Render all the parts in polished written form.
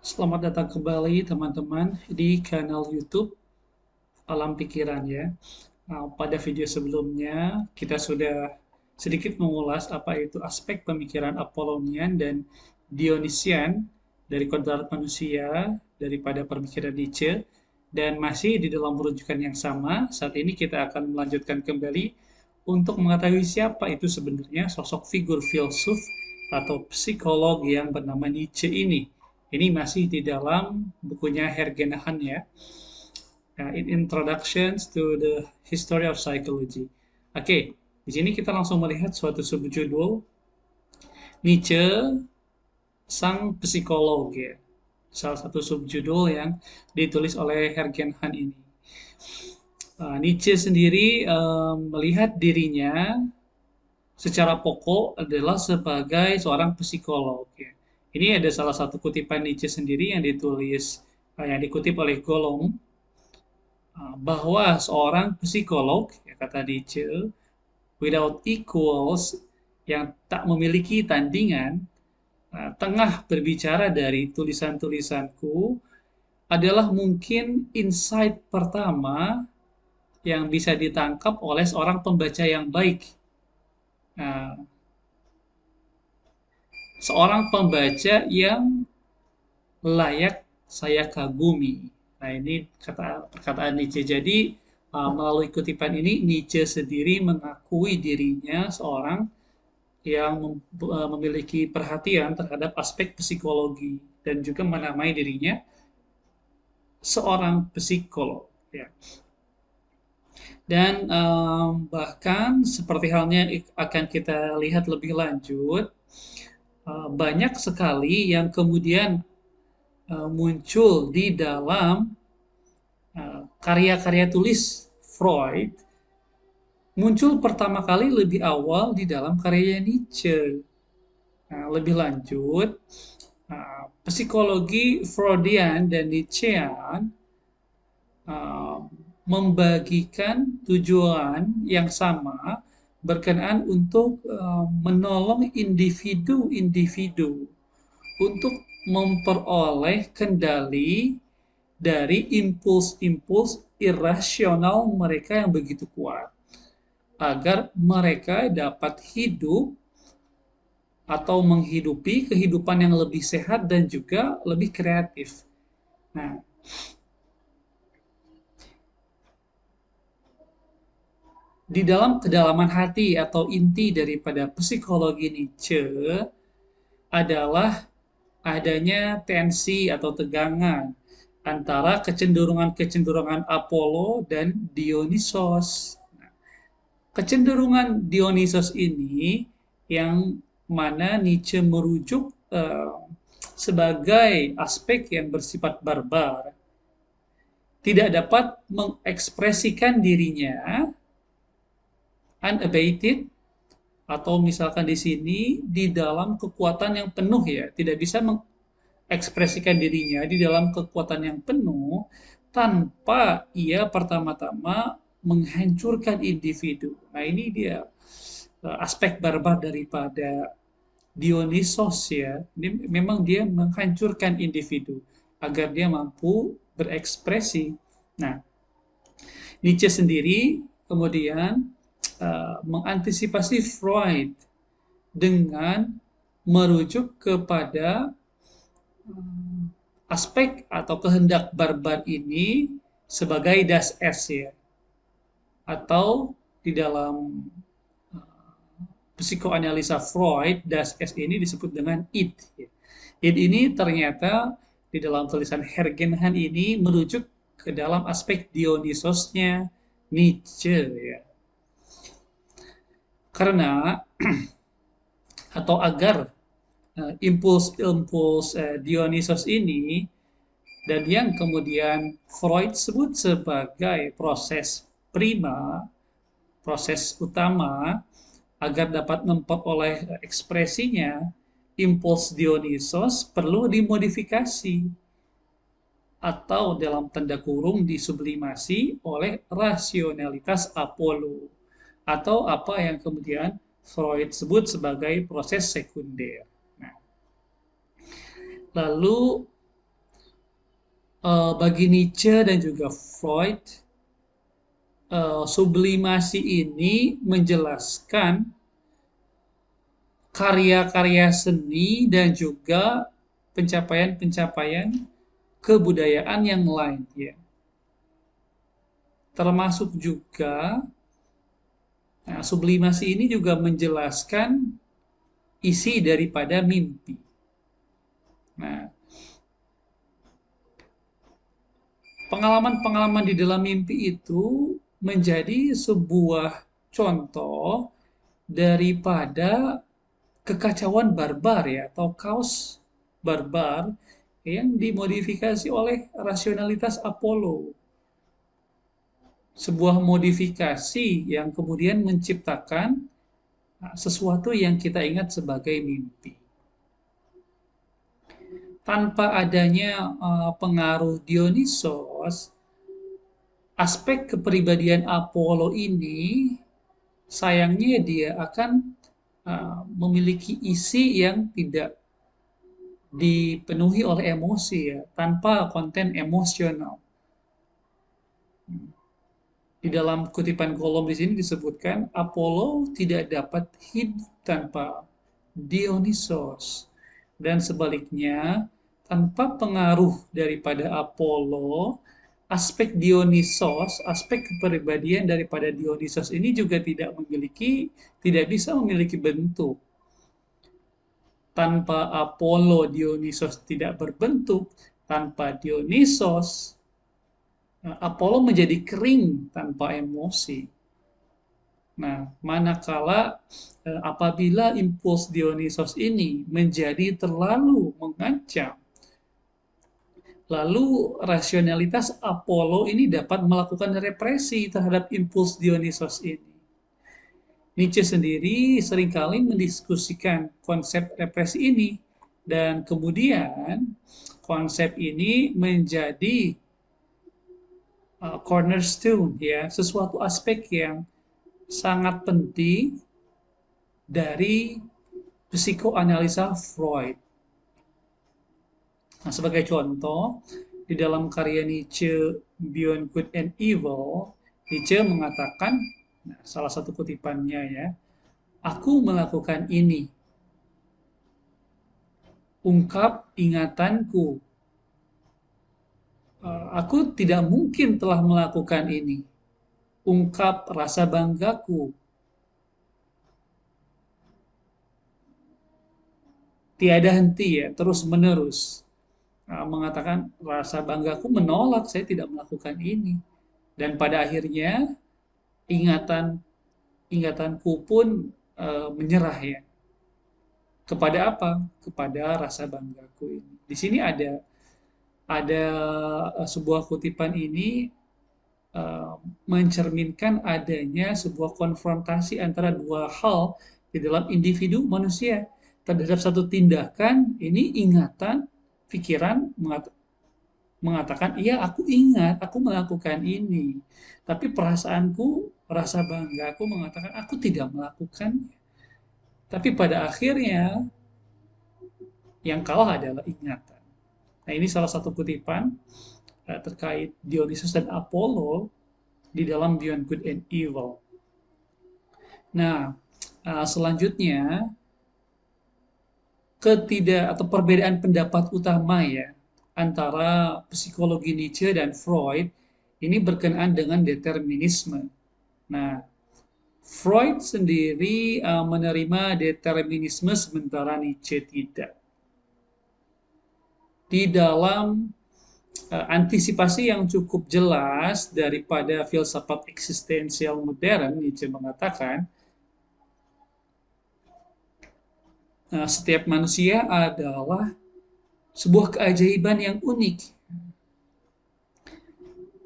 Selamat datang kembali teman-teman di kanal YouTube Alam Pikiran ya. Pada video sebelumnya kita sudah sedikit mengulas apa itu aspek pemikiran Apollonian dan Dionysian dari kodrat manusia daripada pemikiran Nietzsche, dan masih di dalam rujukan yang sama. Saat ini kita akan melanjutkan kembali untuk mengetahui siapa itu sebenarnya sosok figur filsuf atau psikolog yang bernama Nietzsche ini. Ini masih di dalam bukunya Hergenhan ya, in Introductions to the History of Psychology. Oke, di sini kita langsung melihat suatu subjudul Nietzsche sang psikolog ya. Salah satu subjudul yang ditulis oleh Hergenhan ini. Nietzsche sendiri melihat dirinya secara pokok adalah sebagai seorang psikolog ya. Ini ada salah satu kutipan Nietzsche sendiri yang ditulis yang dikutip oleh Golong, bahwa seorang psikolog ya kata Nietzsche without equals, yang tak memiliki tandingan, tengah berbicara dari tulisan-tulisanku adalah mungkin insight pertama yang bisa ditangkap oleh seorang pembaca yang baik. Nah, seorang pembaca yang layak saya kagumi. Nah, ini kata perkataan Nietzsche. Jadi, melalui kutipan ini Nietzsche sendiri mengakui dirinya seorang yang memiliki perhatian terhadap aspek psikologi dan juga menamai dirinya seorang psikolog ya. Dan bahkan seperti halnya akan kita lihat lebih lanjut, banyak sekali yang kemudian muncul di dalam karya-karya tulis Freud, muncul pertama kali lebih awal di dalam karya Nietzsche. Nah, lebih lanjut, psikologi Freudian dan Nietzschean membagikan tujuan yang sama berkenaan untuk menolong individu-individu untuk memperoleh kendali dari impuls-impuls irasional mereka yang begitu kuat, agar mereka dapat hidup atau menghidupi kehidupan yang lebih sehat dan juga lebih kreatif. Nah, di dalam kedalaman hati atau inti daripada psikologi Nietzsche adalah adanya tensi atau tegangan antara kecenderungan-kecenderungan Apollo dan Dionysos. Kecenderungan Dionysos ini yang mana Nietzsche merujuk sebagai aspek yang bersifat barbar, tidak dapat mengekspresikan dirinya unabated, atau misalkan di sini di dalam kekuatan yang penuh ya, tidak bisa mengekspresikan dirinya di dalam kekuatan yang penuh tanpa ia pertama-tama menghancurkan individu. Nah, ini dia aspek barbar daripada Dionysos ya. Ini memang dia menghancurkan individu agar dia mampu berekspresi. Nah, Nietzsche sendiri kemudian mengantisipasi Freud dengan merujuk kepada aspek atau kehendak barbar ini sebagai das Es ya, atau di dalam psikoanalisa Freud, das Es ini disebut dengan id ya. Id ini ternyata di dalam tulisan Hergenhan ini merujuk ke dalam aspek Dionysosnya Nietzsche ya. Karena atau agar impuls-impuls Dionysos ini, dan yang kemudian Freud sebut sebagai proses prima, proses utama, agar dapat memperoleh ekspresinya, impuls Dionysos perlu dimodifikasi atau dalam tanda kurung disublimasi oleh rasionalitas Apollo, atau apa yang kemudian Freud sebut sebagai proses sekunder. Nah, lalu Bagi Nietzsche dan juga Freud, sublimasi ini menjelaskan karya-karya seni dan juga pencapaian-pencapaian kebudayaan yang lain, ya. Termasuk juga, nah, sublimasi ini juga menjelaskan isi daripada mimpi. Nah, pengalaman-pengalaman di dalam mimpi itu menjadi sebuah contoh daripada kekacauan barbar, ya, atau kaos barbar yang dimodifikasi oleh rasionalitas Apollo. Sebuah modifikasi yang kemudian menciptakan sesuatu yang kita ingat sebagai mimpi. Tanpa adanya pengaruh Dionysos, aspek kepribadian Apollo ini sayangnya dia akan memiliki isi yang tidak dipenuhi oleh emosi, ya, tanpa konten emosional. Di dalam kutipan kolom di sini disebutkan Apollo tidak dapat hidup tanpa Dionysos, dan sebaliknya tanpa pengaruh daripada Apollo, aspek Dionysos, aspek kepribadian daripada Dionysos ini juga tidak bisa memiliki bentuk. Tanpa Apollo, Dionysos tidak berbentuk. Tanpa Dionysos, Apollo menjadi kering tanpa emosi. Nah, manakala apabila impuls Dionysos ini menjadi terlalu mengancam, lalu rasionalitas Apollo ini dapat melakukan represi terhadap impuls Dionysos ini. Nietzsche sendiri seringkali mendiskusikan konsep represi ini, dan kemudian konsep ini menjadi cornerstone, ya, sesuatu aspek yang sangat penting dari psikoanalisa Freud. Nah, sebagai contoh, di dalam karya Nietzsche Beyond Good and Evil, Nietzsche mengatakan, nah, salah satu kutipannya, ya, aku melakukan ini, ungkap ingatanku. Aku tidak mungkin telah melakukan ini, ungkap rasa banggaku. Tiada henti, ya, terus menerus mengatakan rasa banggaku menolak, saya tidak melakukan ini, dan pada akhirnya ingatanku pun menyerah, ya, kepada apa? Kepada rasa banggaku ini. Di sini ada sebuah kutipan ini uh, mencerminkan adanya sebuah konfrontasi antara dua hal di dalam individu manusia. Terhadap satu tindakan, ini ingatan, pikiran mengatakan, iya aku ingat, aku melakukan ini. Tapi perasaanku, rasa banggaku mengatakan, aku tidak melakukannya. Tapi pada akhirnya, yang kalah adalah ingatan. Nah, ini salah satu kutipan terkait Dionysus dan Apollo di dalam Beyond Good and Evil. Nah, selanjutnya, perbedaan pendapat utama, ya, antara psikologi Nietzsche dan Freud ini berkenaan dengan determinisme. Nah, Freud sendiri menerima determinisme sementara Nietzsche tidak. Di dalam antisipasi yang cukup jelas daripada filsafat eksistensial modern, Nietzsche mengatakan setiap manusia adalah sebuah keajaiban yang unik.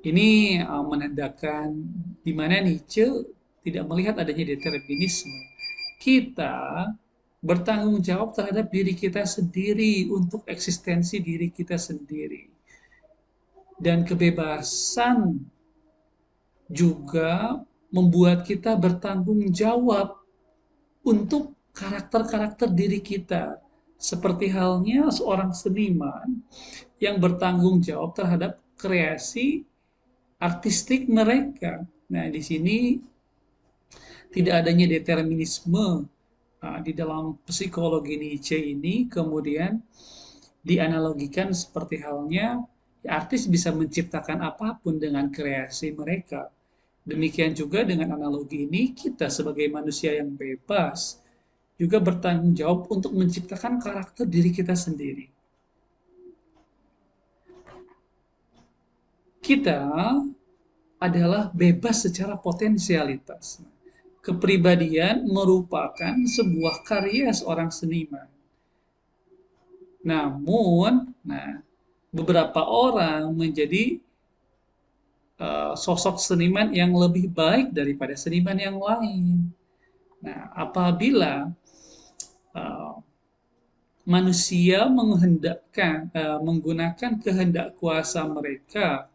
Ini menandakan di mana Nietzsche tidak melihat adanya determinisme. Kita bertanggung jawab terhadap diri kita sendiri untuk eksistensi diri kita sendiri. Dan kebebasan juga membuat kita bertanggung jawab untuk karakter-karakter diri kita. Seperti halnya seorang seniman yang bertanggung jawab terhadap kreasi artistik mereka. Nah, di sini tidak adanya determinisme di dalam psikologi Nietzsche ini kemudian dianalogikan seperti halnya artis bisa menciptakan apapun dengan kreasi mereka. Demikian juga dengan analogi ini, kita sebagai manusia yang bebas juga bertanggung jawab untuk menciptakan karakter diri kita sendiri. Kita adalah bebas secara potensialitas. Kepribadian merupakan sebuah karya seorang seniman. Namun, beberapa orang menjadi sosok seniman yang lebih baik daripada seniman yang lain. Nah, apabila uh, manusia menggunakan kehendak kuasa mereka,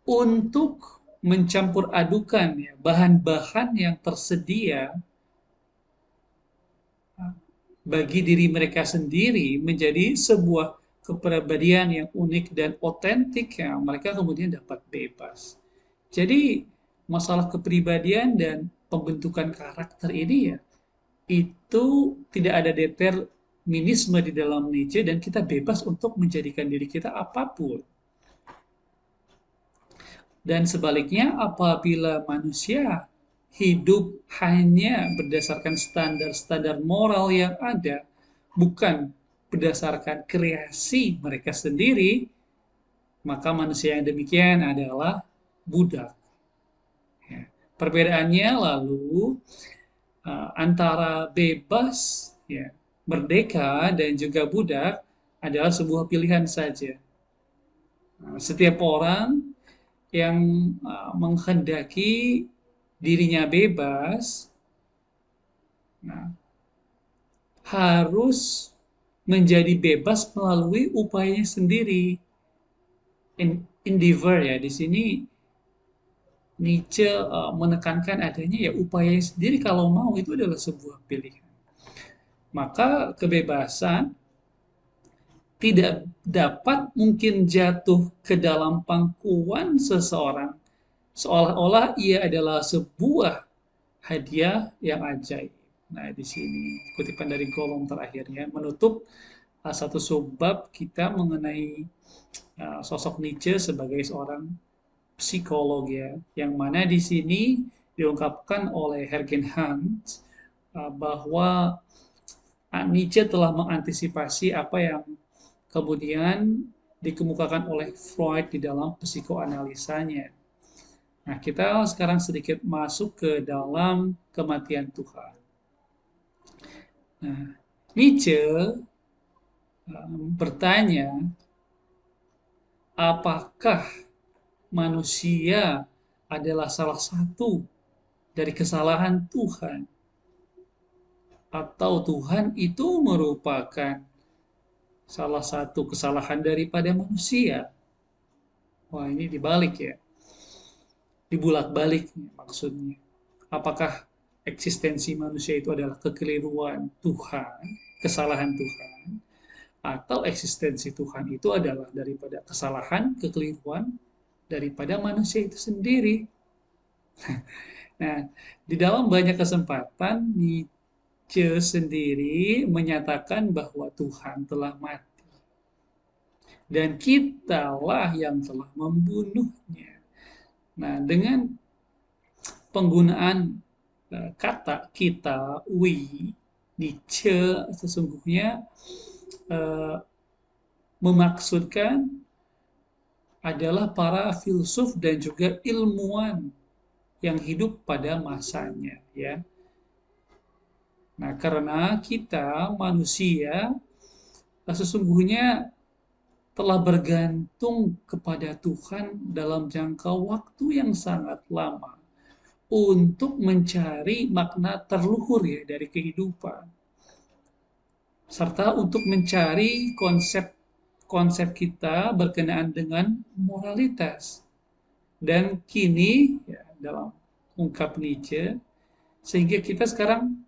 untuk mencampur adukan ya, bahan-bahan yang tersedia bagi diri mereka sendiri menjadi sebuah kepribadian yang unik dan otentik ya, mereka kemudian dapat bebas. Jadi masalah kepribadian dan pembentukan karakter ini ya itu tidak ada determinisme di dalam Nietzsche dan kita bebas untuk menjadikan diri kita apapun. Dan sebaliknya, apabila manusia hidup hanya berdasarkan standar-standar moral yang ada, bukan berdasarkan kreasi mereka sendiri, maka manusia yang demikian adalah budak. Ya. Perbedaannya lalu antara bebas, ya, merdeka dan juga budak adalah sebuah pilihan saja. Setiap orang yang menghendaki dirinya bebas, nah, harus menjadi bebas melalui upayanya sendiri. Endeavor ya di sini Nietzsche menekankan adanya ya upayanya sendiri kalau mau itu adalah sebuah pilihan. Maka kebebasan tidak dapat mungkin jatuh ke dalam pangkuan seseorang seolah-olah ia adalah sebuah hadiah yang ajaib. Nah, di sini kutipan dari kolom terakhirnya menutup satu subbab kita mengenai sosok Nietzsche sebagai seorang psikolog ya, yang mana di sini diungkapkan oleh Hergen Hans bahwa Nietzsche telah mengantisipasi apa yang kemudian dikemukakan oleh Freud di dalam psikoanalisanya. Nah, kita sekarang sedikit masuk ke dalam kematian Tuhan. Nah, Nietzsche bertanya, apakah manusia adalah salah satu dari kesalahan Tuhan? Atau Tuhan itu merupakan salah satu kesalahan daripada manusia? Wah, ini dibalik ya. Dibulak-balik maksudnya. Apakah eksistensi manusia itu adalah kekeliruan Tuhan, kesalahan Tuhan, atau eksistensi Tuhan itu adalah daripada kesalahan, kekeliruan daripada manusia itu sendiri. Nah, di dalam banyak kesempatan Nietzsche sendiri menyatakan bahwa Tuhan telah mati dan kitalah yang telah membunuhnya. Nah, dengan penggunaan kata kita, we, Nietzsche sesungguhnya uh, memaksudkan adalah para filsuf dan juga ilmuwan yang hidup pada masanya ya. Nah, karena kita manusia sesungguhnya telah bergantung kepada Tuhan dalam jangka waktu yang sangat lama untuk mencari makna terluhur ya dari kehidupan serta untuk mencari konsep kita berkenaan dengan moralitas. Dan kini ya, dalam ungkap Nietzsche, sehingga kita sekarang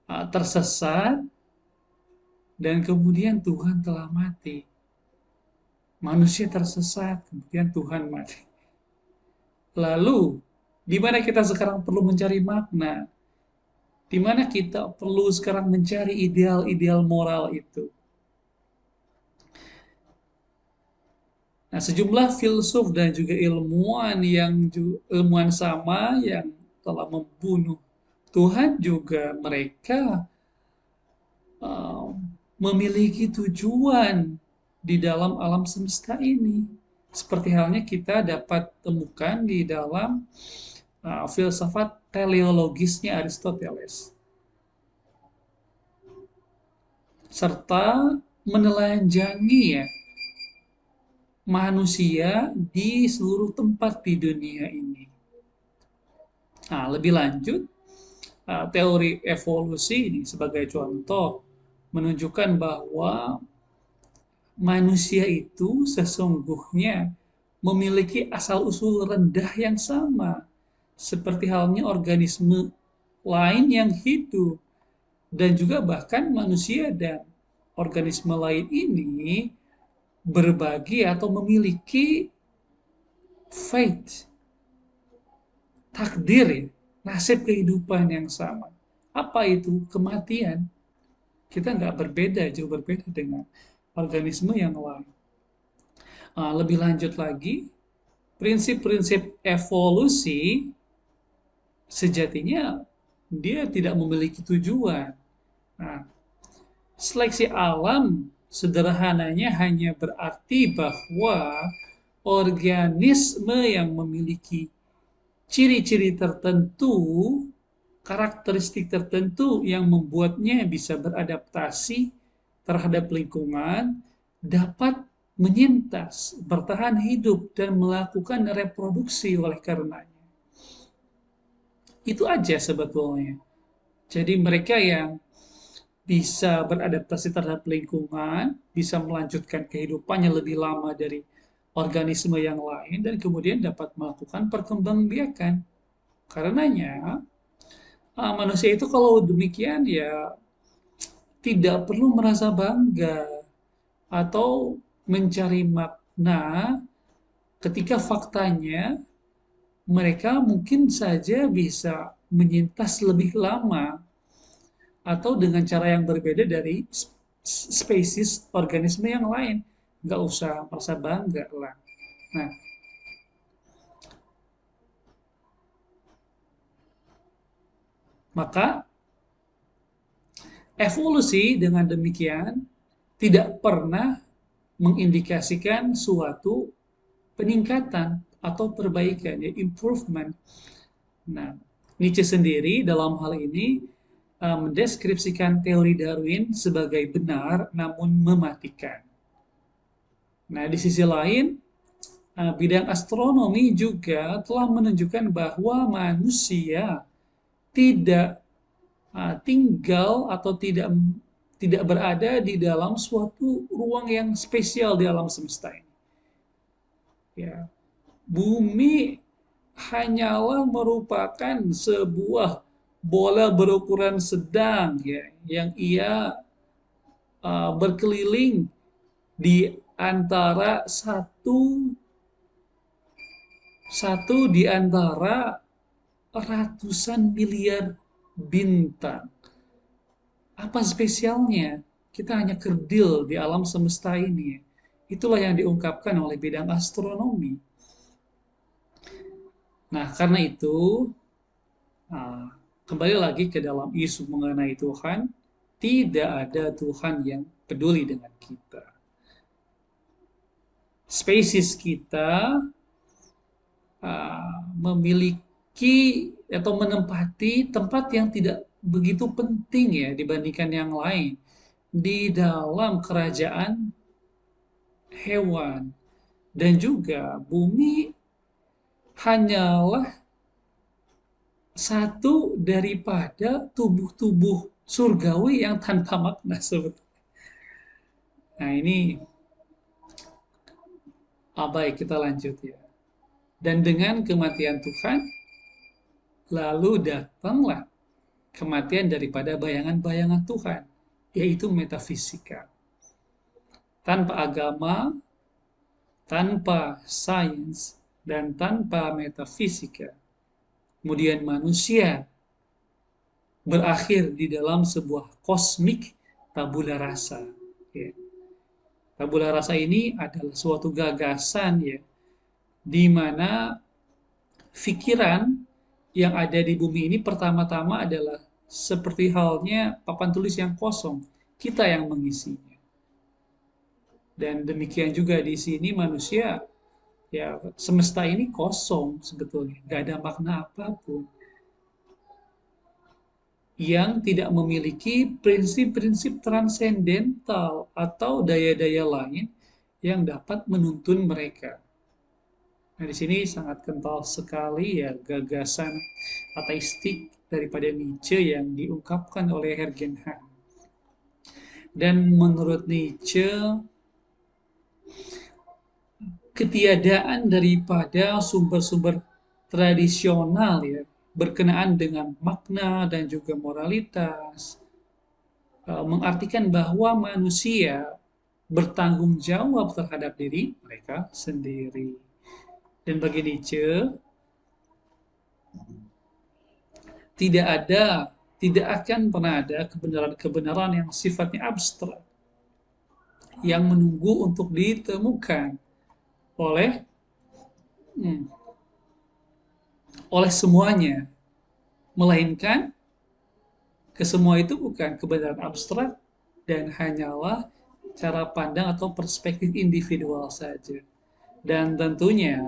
tersesat, dan kemudian Tuhan telah mati. Manusia tersesat, kemudian Tuhan mati. Lalu, di mana kita sekarang perlu mencari makna? Di mana kita perlu sekarang mencari ideal-ideal moral itu? Nah, sejumlah filsuf dan juga ilmuwan sama yang telah membunuh Tuhan juga mereka uh, memiliki tujuan di dalam alam semesta ini. Seperti halnya kita dapat temukan di dalam filsafat teleologisnya Aristoteles, serta menelanjangi ya manusia di seluruh tempat di dunia ini. Nah, lebih lanjut, teori evolusi ini sebagai contoh menunjukkan bahwa manusia itu sesungguhnya memiliki asal-usul rendah yang sama, seperti halnya organisme lain yang hidup, dan juga bahkan manusia dan organisme lain ini berbagi atau memiliki fate, takdir, ya, nasib kehidupan yang sama. Apa itu? Kematian. Kita nggak berbeda, jauh berbeda dengan organisme yang lain. Lebih lanjut lagi, prinsip-prinsip evolusi sejatinya dia tidak memiliki tujuan. Nah, seleksi alam sederhananya hanya berarti bahwa organisme yang memiliki ciri-ciri tertentu, karakteristik tertentu yang membuatnya bisa beradaptasi terhadap lingkungan, dapat menyintas, bertahan hidup, dan melakukan reproduksi oleh karenanya. Itu aja sebetulnya. Jadi mereka yang bisa beradaptasi terhadap lingkungan, bisa melanjutkan kehidupannya lebih lama dari organisme yang lain, dan kemudian dapat melakukan perkembangbiakan. Karenanya, manusia itu kalau demikian ya tidak perlu merasa bangga atau mencari makna ketika faktanya mereka mungkin saja bisa menyintas lebih lama atau dengan cara yang berbeda dari spesies organisme yang lain. Nggak usah merasa bangga lah. Nah, maka evolusi dengan demikian tidak pernah mengindikasikan suatu peningkatan atau perbaikan, ya improvement. Nah, Nietzsche sendiri dalam hal ini mendeskripsikan teori Darwin sebagai benar namun mematikan. Nah, di sisi lain, bidang astronomi juga telah menunjukkan bahwa manusia tidak tinggal atau tidak berada di dalam suatu ruang yang spesial di alam semesta ini. Ya, bumi hanyalah merupakan sebuah bola berukuran sedang ya yang ia berkeliling di antara satu di antara ratusan miliar bintang. Apa spesialnya? Kita hanya kerdil di alam semesta ini. Itulah yang diungkapkan oleh bidang astronomi. Nah, karena itu, ah, kembali lagi ke dalam isu mengenai Tuhan, tidak ada Tuhan yang peduli dengan kita. Spesies kita memiliki atau menempati tempat yang tidak begitu penting ya dibandingkan yang lain di dalam kerajaan hewan, dan juga bumi hanyalah satu daripada tubuh-tubuh surgawi yang tanpa makna sebetulnya. Nah ini baik kita lanjut ya. Dan dengan kematian Tuhan, lalu datanglah kematian daripada bayangan-bayangan Tuhan, yaitu metafisika. Tanpa agama, tanpa sains, dan tanpa metafisika, kemudian manusia berakhir di dalam sebuah kosmik tabula rasa. Ya. Tabula rasa ini adalah suatu gagasan ya, di mana pikiran yang ada di bumi ini pertama-tama adalah seperti halnya papan tulis yang kosong, kita yang mengisinya. Dan demikian juga di sini manusia, ya semesta ini kosong sebetulnya, gak ada makna apapun yang tidak memiliki prinsip-prinsip transendental atau daya-daya lain yang dapat menuntun mereka. Nah, di sini sangat kental sekali ya gagasan ateistik daripada Nietzsche yang diungkapkan oleh Hergen Hahn. Dan menurut Nietzsche, ketiadaan daripada sumber-sumber tradisional ya berkenaan dengan makna dan juga moralitas mengartikan bahwa manusia bertanggung jawab terhadap diri mereka sendiri. Dan bagi Nietzsche, tidak ada, tidak akan pernah ada kebenaran-kebenaran yang sifatnya abstrak yang menunggu untuk ditemukan oleh hmm, oleh semuanya, melainkan kesemua itu bukan kebenaran abstrak dan hanyalah cara pandang atau perspektif individual saja. Dan tentunya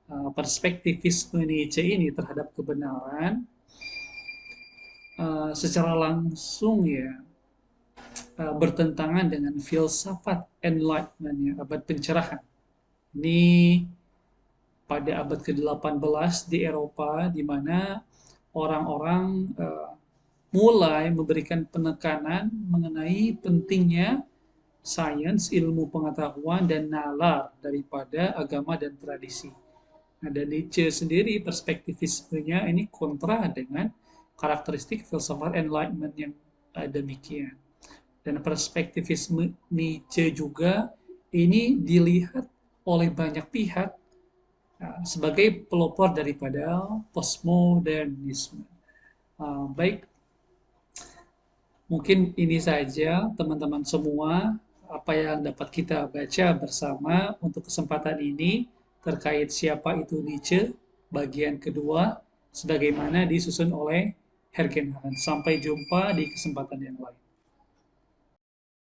perspektifisme Nietzsche ini terhadap kebenaran secara langsung ya bertentangan dengan filsafat enlightenment ya, abad pencerahan. Ini pada abad ke-18 di Eropa di mana orang-orang mulai memberikan penekanan mengenai pentingnya sains, ilmu pengetahuan, dan nalar daripada agama dan tradisi. Nah, dan Nietzsche sendiri perspektifismenya ini kontra dengan karakteristik filsafat enlightenment yang demikian. Dan perspektifisme Nietzsche juga ini dilihat oleh banyak pihak sebagai pelopor daripada postmodernisme. Baik, mungkin ini saja teman-teman semua apa yang dapat kita baca bersama untuk kesempatan ini terkait siapa itu Nietzsche bagian kedua sebagaimana disusun oleh Hergen Hahn. Sampai jumpa di kesempatan yang lain.